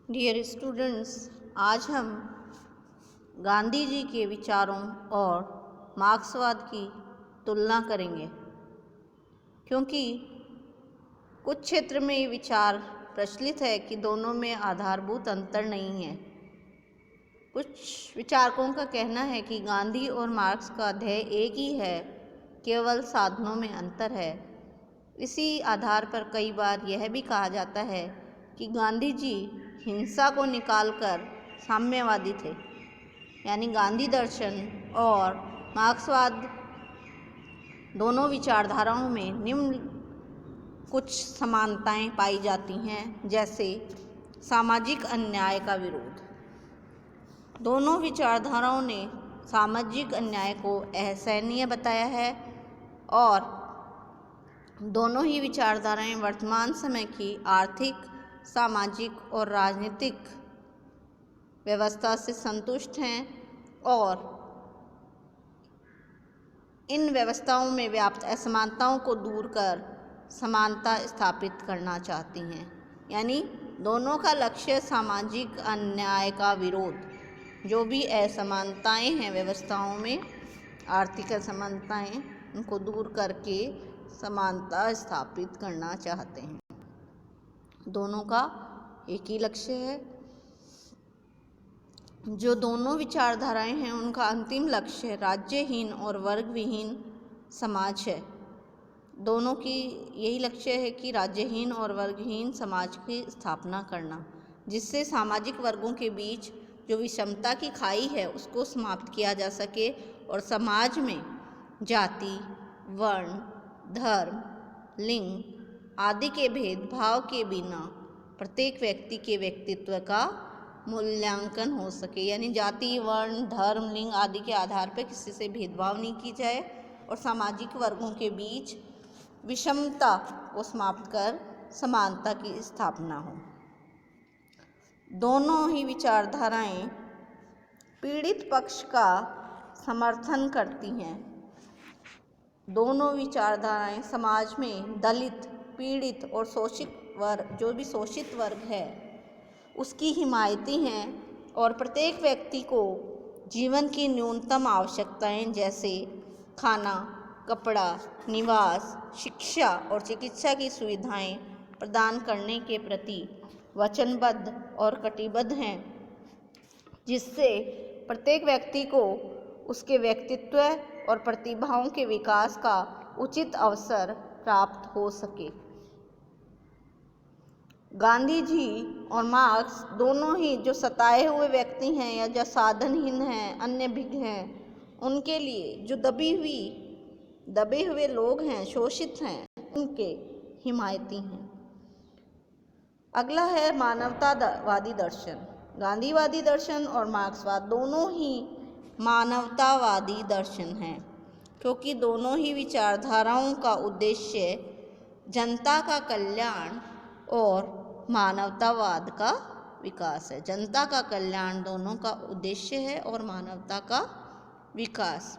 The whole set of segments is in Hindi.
डियर स्टूडेंट्स, आज हम गांधी जी के विचारों और मार्क्सवाद की तुलना करेंगे, क्योंकि कुछ क्षेत्र में ये विचार प्रचलित है कि दोनों में आधारभूत अंतर नहीं है। कुछ विचारकों का कहना है कि गांधी और मार्क्स का ध्येय एक ही है, केवल साधनों में अंतर है। इसी आधार पर कई बार यह भी कहा जाता है कि गांधी जी हिंसा को निकालकर साम्यवादी थे, यानी गांधी दर्शन और मार्क्सवाद दोनों विचारधाराओं में निम्न कुछ समानताएं पाई जाती हैं, जैसे सामाजिक अन्याय का विरोध। दोनों विचारधाराओं ने सामाजिक अन्याय को असहनीय बताया है और दोनों ही विचारधाराएं वर्तमान समय की आर्थिक, सामाजिक और राजनीतिक व्यवस्था से संतुष्ट हैं और इन व्यवस्थाओं में व्याप्त असमानताओं को दूर कर समानता स्थापित करना चाहती हैं। यानी दोनों का लक्ष्य सामाजिक अन्याय का विरोध, जो भी असमानताएं हैं व्यवस्थाओं में, आर्थिक असमानताएं, उनको दूर करके समानता स्थापित करना चाहते हैं। दोनों का एक ही लक्ष्य है। जो दोनों विचारधाराएं हैं उनका अंतिम लक्ष्य राज्यहीन और वर्ग विहीन समाज है। दोनों की यही लक्ष्य है कि राज्यहीन और वर्गहीन समाज की स्थापना करना, जिससे सामाजिक वर्गों के बीच जो विषमता की खाई है उसको समाप्त किया जा सके और समाज में जाति, वर्ण, धर्म, लिंग आदि के भेदभाव के बिना प्रत्येक व्यक्ति के व्यक्तित्व का मूल्यांकन हो सके। यानी जाति, वर्ण, धर्म, लिंग आदि के आधार पर किसी से भेदभाव नहीं की जाए और सामाजिक वर्गों के बीच विषमता को समाप्त कर समानता की स्थापना हो। दोनों ही विचारधाराएं पीड़ित पक्ष का समर्थन करती हैं। दोनों विचारधाराएं समाज में दलित, पीड़ित और शोषित वर्ग, जो भी शोषित वर्ग है, उसकी हिमायती हैं और प्रत्येक व्यक्ति को जीवन की न्यूनतम आवश्यकताएं जैसे खाना, कपड़ा, निवास, शिक्षा और चिकित्सा की सुविधाएं प्रदान करने के प्रति वचनबद्ध और कटिबद्ध हैं, जिससे प्रत्येक व्यक्ति को उसके व्यक्तित्व और प्रतिभाओं के विकास का उचित अवसर प्राप्त हो सके। गांधी जी और मार्क्स दोनों ही जो सताए हुए व्यक्ति हैं या जो साधनहीन हैं, अन्य भिन्न हैं, उनके लिए जो दबे हुए लोग हैं, शोषित हैं, उनके हिमायती हैं। अगला है मानवतावादी दर्शन। गांधीवादी दर्शन और मार्क्सवाद दोनों ही मानवतावादी दर्शन हैं, क्योंकि दोनों ही विचारधाराओं का उद्देश्य जनता का कल्याण और मानवतावाद का विकास है। जनता का कल्याण दोनों का उद्देश्य है और मानवता का विकास।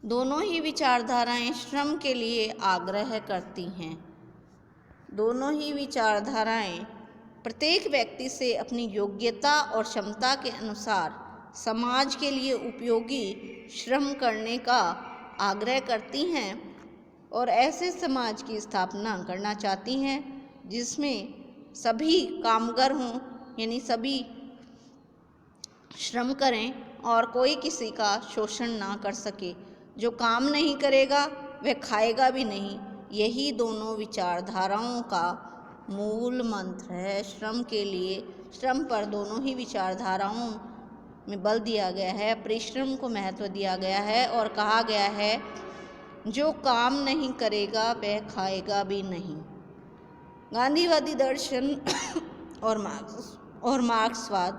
दोनों ही विचारधाराएं श्रम के लिए आग्रह करती हैं। दोनों ही विचारधाराएं प्रत्येक व्यक्ति से अपनी योग्यता और क्षमता के अनुसार समाज के लिए उपयोगी श्रम करने का आग्रह करती हैं और ऐसे समाज की स्थापना करना चाहती हैं जिसमें सभी कामगार हों, यानी सभी श्रम करें और कोई किसी का शोषण ना कर सके। जो काम नहीं करेगा वह खाएगा भी नहीं। यही दोनों विचारधाराओं का मूल मंत्र है। श्रम के लिए, श्रम पर दोनों ही विचारधाराओं में बल दिया गया है, परिश्रम को महत्व दिया गया है और कहा गया है जो काम नहीं करेगा वह खाएगा भी नहीं। गांधीवादी दर्शन और मार्क्सवाद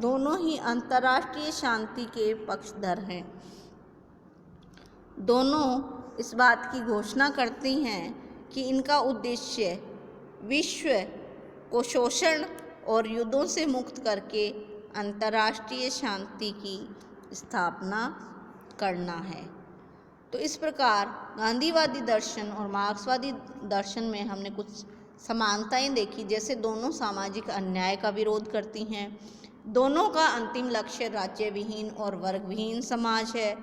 दोनों ही अंतर्राष्ट्रीय शांति के पक्षधर हैं। दोनों इस बात की घोषणा करती हैं कि इनका उद्देश्य विश्व को शोषण और युद्धों से मुक्त करके अंतर्राष्ट्रीय शांति की स्थापना करना है। तो इस प्रकार गांधीवादी दर्शन और मार्क्सवादी दर्शन में हमने कुछ समानताएं देखी, जैसे दोनों सामाजिक अन्याय का विरोध करती हैं, दोनों का अंतिम लक्ष्य राज्य विहीन और वर्ग विहीन समाज है,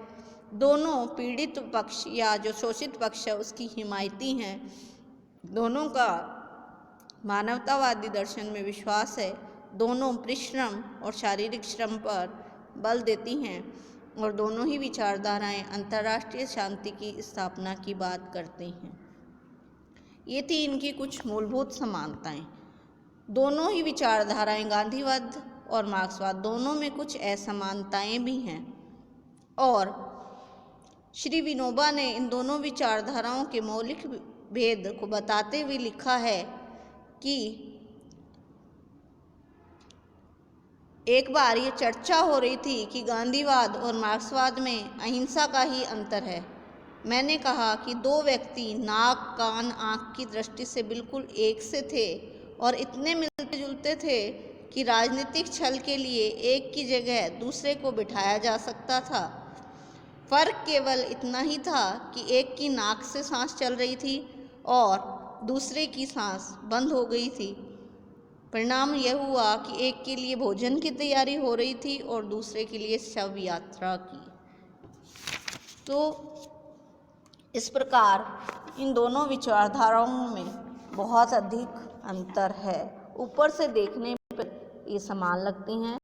दोनों पीड़ित पक्ष या जो शोषित पक्ष है उसकी हिमायती हैं, दोनों का मानवतावादी दर्शन में विश्वास है, दोनों परिश्रम और शारीरिक श्रम पर बल देती हैं और दोनों ही विचारधाराएं अंतर्राष्ट्रीय शांति की स्थापना की बात करती हैं। ये थी इनकी कुछ मूलभूत समानताएं। दोनों ही विचारधाराएं, गांधीवाद और मार्क्सवाद, दोनों में कुछ असमानताएं भी हैं और श्री विनोबा ने इन दोनों विचारधाराओं के मौलिक भेद को बताते हुए लिखा है कि एक बार ये चर्चा हो रही थी कि गांधीवाद और मार्क्सवाद में अहिंसा का ही अंतर है। मैंने कहा कि दो व्यक्ति नाक, कान, आँख की दृष्टि से बिल्कुल एक से थे और इतने मिलते जुलते थे कि राजनीतिक छल के लिए एक की जगह दूसरे को बिठाया जा सकता था। फर्क केवल इतना ही था कि एक की नाक से सांस चल रही थी और दूसरे की सांस बंद हो गई थी। परिणाम यह हुआ कि एक के लिए भोजन की तैयारी हो रही थी और दूसरे के लिए शव यात्रा की। तो इस प्रकार इन दोनों विचारधाराओं में बहुत अधिक अंतर है। ऊपर से देखने पर ये समान लगती हैं।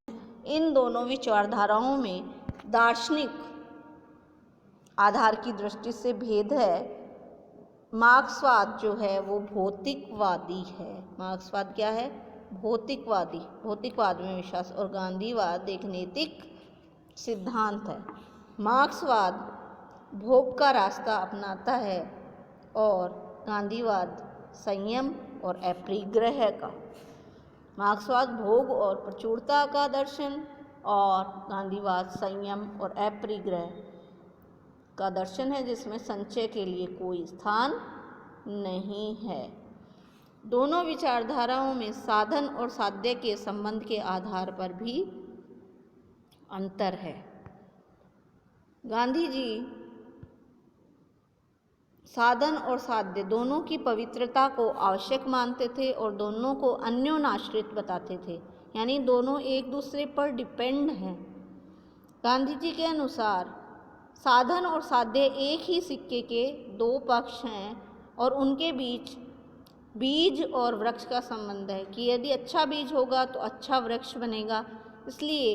इन दोनों विचारधाराओं में दार्शनिक आधार की दृष्टि से भेद है। मार्क्सवाद जो है वो भौतिकवादी है। मार्क्सवाद क्या है? भौतिकवादी, भौतिकवाद में विश्वास, और गांधीवाद एक नैतिक सिद्धांत है। मार्क्सवाद भोग का रास्ता अपनाता है और गांधीवाद संयम और अपरिग्रह का। मार्क्सवाद भोग और प्रचुरता का दर्शन और गांधीवाद संयम और अपरिग्रह का दर्शन है, जिसमें संचय के लिए कोई स्थान नहीं है। दोनों विचारधाराओं में साधन और साध्य के संबंध के आधार पर भी अंतर है। गांधी जी साधन और साध्य दोनों की पवित्रता को आवश्यक मानते थे और दोनों को अन्योनाश्रित बताते थे, यानी दोनों एक दूसरे पर डिपेंड हैं। गांधी जी के अनुसार साधन और साध्य एक ही सिक्के के दो पक्ष हैं और उनके बीच बीज और वृक्ष का संबंध है कि यदि अच्छा बीज होगा तो अच्छा वृक्ष बनेगा। इसलिए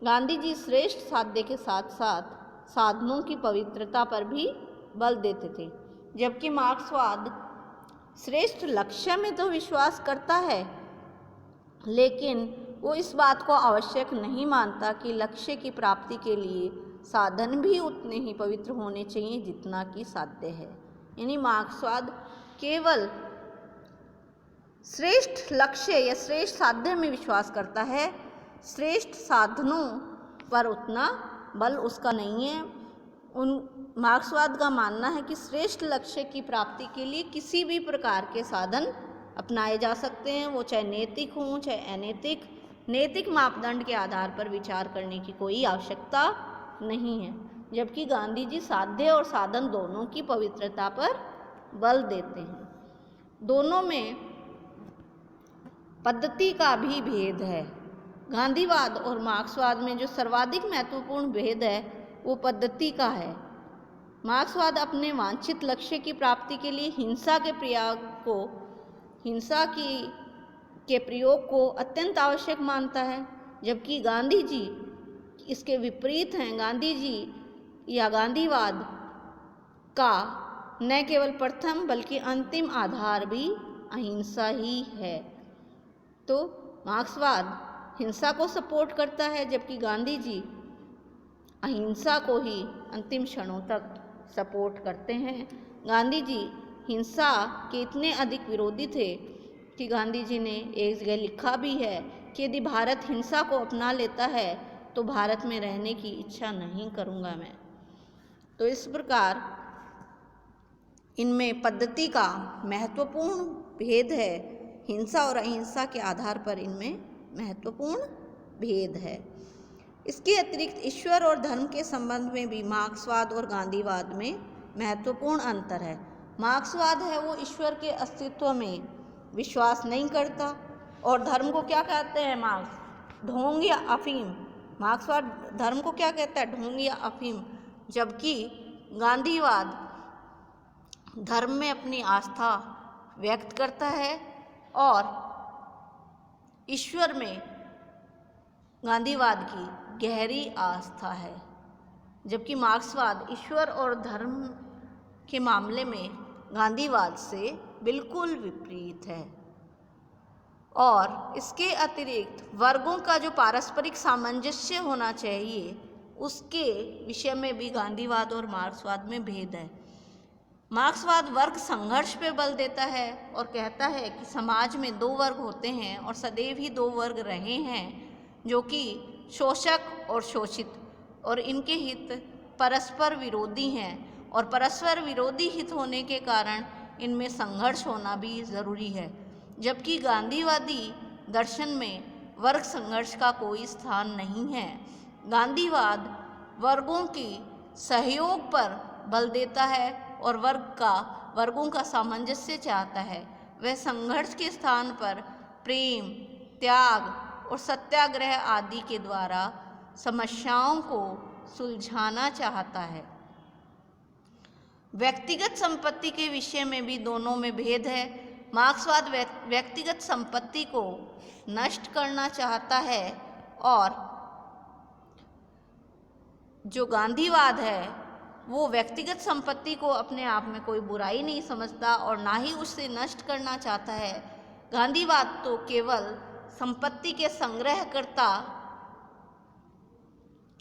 गांधी जी श्रेष्ठ साध्य के साथ साथ साधनों की पवित्रता पर भी बल देते थे, जबकि मार्क्सवाद श्रेष्ठ लक्ष्य में तो विश्वास करता है, लेकिन वो इस बात को आवश्यक नहीं मानता कि लक्ष्य की प्राप्ति के लिए साधन भी उतने ही पवित्र होने चाहिए जितना कि साध्य है। यानी मार्क्सवाद केवल श्रेष्ठ लक्ष्य या श्रेष्ठ साध्य में विश्वास करता है, श्रेष्ठ साधनों पर उतना बल उसका नहीं है। मार्क्सवाद का मानना है कि श्रेष्ठ लक्ष्य की प्राप्ति के लिए किसी भी प्रकार के साधन अपनाए जा सकते हैं, वो चाहे नैतिक हों चाहे अनैतिक। नैतिक मापदंड के आधार पर विचार करने की कोई आवश्यकता नहीं है, जबकि गांधी जी साध्य और साधन दोनों की पवित्रता पर बल देते हैं। दोनों में पद्धति का भी भेद है। गांधीवाद और मार्क्सवाद में जो सर्वाधिक महत्वपूर्ण भेद है वो पद्धति का है। मार्क्सवाद अपने वांछित लक्ष्य की प्राप्ति के लिए हिंसा के प्रयोग को अत्यंत आवश्यक मानता है, जबकि गांधी जी इसके विपरीत हैं। गांधी जी या गांधीवाद का न केवल प्रथम बल्कि अंतिम आधार भी अहिंसा ही है। तो मार्क्सवाद हिंसा को सपोर्ट करता है, जबकि गांधी जी अहिंसा को ही अंतिम क्षणों तक सपोर्ट करते हैं। गांधी जी हिंसा के इतने अधिक विरोधी थे कि गांधी जी ने एक जगह लिखा भी है कि यदि भारत हिंसा को अपना लेता है तो भारत में रहने की इच्छा नहीं करूँगा मैं। तो इस प्रकार इनमें पद्धति का महत्वपूर्ण भेद है। हिंसा और अहिंसा के आधार पर इनमें महत्वपूर्ण भेद है। इसके अतिरिक्त ईश्वर और धर्म के संबंध में भी मार्क्सवाद और गांधीवाद में महत्वपूर्ण अंतर है। मार्क्सवाद है वो ईश्वर के अस्तित्व में विश्वास नहीं करता। और धर्म को क्या कहते हैं मार्क्स? ढोंग या अफीम। मार्क्सवाद धर्म को क्या कहता है? ढोंग या अफीम। जबकि गांधीवाद धर्म में अपनी आस्था व्यक्त करता है और ईश्वर में गांधीवाद की गहरी आस्था है। जबकि मार्क्सवाद ईश्वर और धर्म के मामले में गांधीवाद से बिल्कुल विपरीत है। और इसके अतिरिक्त वर्गों का जो पारस्परिक सामंजस्य होना चाहिए उसके विषय में भी गांधीवाद और मार्क्सवाद में भेद है। मार्क्सवाद वर्ग संघर्ष पे बल देता है और कहता है कि समाज में दो वर्ग होते हैं और सदैव ही दो वर्ग रहे हैं, जो कि शोषक और शोषित, और इनके हित परस्पर विरोधी हैं और परस्पर विरोधी हित होने के कारण इनमें संघर्ष होना भी ज़रूरी है। जबकि गांधीवादी दर्शन में वर्ग संघर्ष का कोई स्थान नहीं है। गांधीवाद वर्गों की सहयोग पर बल देता है और वर्गों का सामंजस्य चाहता है। वह संघर्ष के स्थान पर प्रेम, त्याग और सत्याग्रह आदि के द्वारा समस्याओं को सुलझाना चाहता है। व्यक्तिगत संपत्ति के विषय में भी दोनों में भेद है। मार्क्सवाद व्यक्तिगत संपत्ति को नष्ट करना चाहता है और जो गांधीवाद है वो व्यक्तिगत संपत्ति को अपने आप में कोई बुराई नहीं समझता और ना ही उसे नष्ट करना चाहता है। गांधीवाद तो केवल संपत्ति के संग्रहकर्ता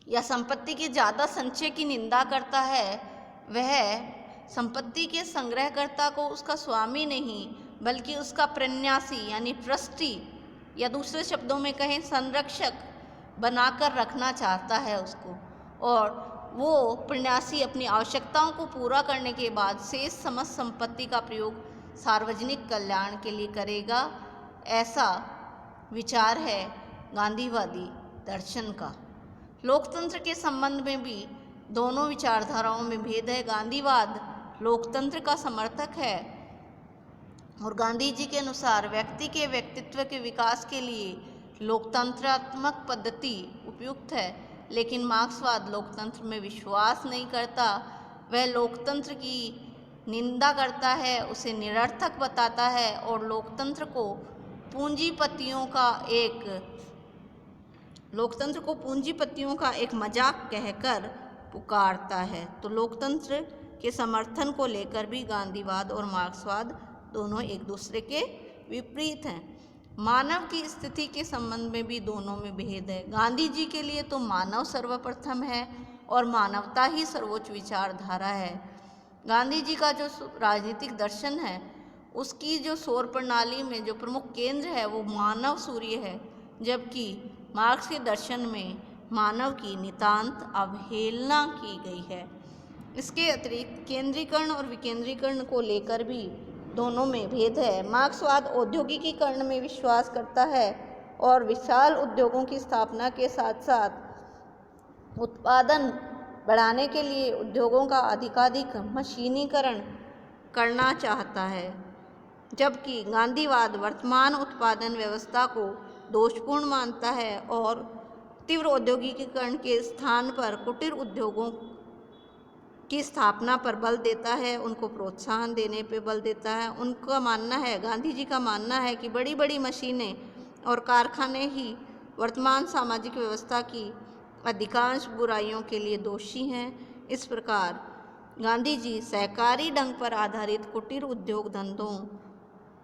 या संपत्ति के ज़्यादा संचय की निंदा करता है। वह संपत्ति के संग्रहकर्ता को उसका स्वामी नहीं बल्कि उसका प्रन्यासी यानी ट्रस्टी या दूसरे शब्दों में कहें संरक्षक बनाकर रखना चाहता है उसको, और वो प्रन्यासी अपनी आवश्यकताओं को पूरा करने के बाद शेष समस्त संपत्ति का प्रयोग सार्वजनिक कल्याण के लिए करेगा। ऐसा विचार है गांधीवादी दर्शन का। लोकतंत्र के संबंध में भी दोनों विचारधाराओं में भेद है। गांधीवाद लोकतंत्र का समर्थक है और गांधी जी के अनुसार व्यक्ति के व्यक्तित्व के विकास के लिए लोकतंत्रात्मक पद्धति उपयुक्त है, लेकिन मार्क्सवाद लोकतंत्र में विश्वास नहीं करता। वह लोकतंत्र की निंदा करता है, उसे निरर्थक बताता है और लोकतंत्र को पूंजीपतियों का एक मजाक कहकर पुकारता है। तो लोकतंत्र के समर्थन को लेकर भी गांधीवाद और मार्क्सवाद दोनों एक दूसरे के विपरीत हैं। मानव की स्थिति के संबंध में भी दोनों में भेद है। गांधी जी के लिए तो मानव सर्वप्रथम है और मानवता ही सर्वोच्च विचारधारा है। गांधी जी का जो राजनीतिक दर्शन है उसकी जो सौर प्रणाली में जो प्रमुख केंद्र है वो मानव सूर्य है, जबकि मार्क्स के दर्शन में मानव की नितांत अवहेलना की गई है। इसके अतिरिक्त केंद्रीकरण और विकेंद्रीकरण को लेकर भी दोनों में भेद है। मार्क्सवाद औद्योगिकीकरण में विश्वास करता है और विशाल उद्योगों की स्थापना के साथ साथ उत्पादन बढ़ाने के लिए उद्योगों का अधिकाधिक मशीनीकरण करना चाहता है, जबकि गांधीवाद वर्तमान उत्पादन व्यवस्था को दोषपूर्ण मानता है और तीव्र औद्योगिकीकरण के स्थान पर कुटीर उद्योगों की स्थापना पर बल देता है, उनको प्रोत्साहन देने पे बल देता है। उनका मानना है, गांधी जी का मानना है कि बड़ी बड़ी मशीनें और कारखाने ही वर्तमान सामाजिक व्यवस्था की अधिकांश बुराइयों के लिए दोषी हैं। इस प्रकार गांधी जी सहकारी ढंग पर आधारित कुटीर उद्योग धंधों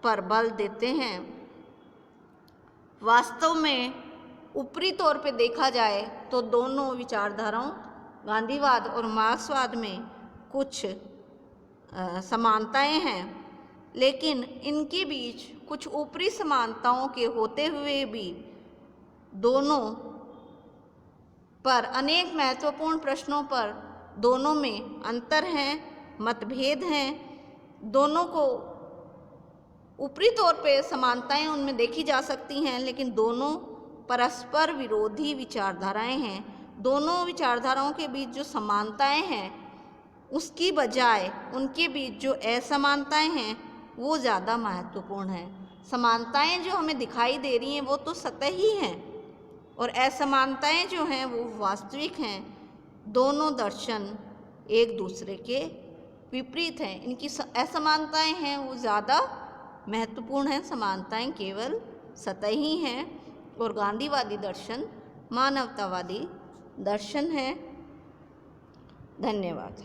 पर बल देते हैं। वास्तव में ऊपरी तौर पे देखा जाए तो दोनों विचारधाराओं गांधीवाद और मार्क्सवाद में कुछ समानताएं हैं, लेकिन इनके बीच कुछ ऊपरी समानताओं के होते हुए भी दोनों पर अनेक महत्वपूर्ण प्रश्नों पर दोनों में अंतर हैं, मतभेद हैं। दोनों को ऊपरी तौर पे समानताएं उनमें देखी जा सकती हैं, लेकिन दोनों परस्पर विरोधी विचारधाराएं हैं। दोनों विचारधाराओं के बीच जो समानताएं हैं उसकी बजाय उनके बीच जो असमानताएं हैं वो ज़्यादा महत्वपूर्ण हैं। समानताएं जो हमें दिखाई दे रही हैं वो तो सतही हैं और असमानताएं जो हैं वो वास्तविक हैं। दोनों दर्शन एक दूसरे के विपरीत हैं। इनकी असमानताएं हैं वो ज़्यादा महत्वपूर्ण हैं, समानताएं केवल सतही हैं। और गांधीवादी दर्शन मानवतावादी दर्शन है। धन्यवाद।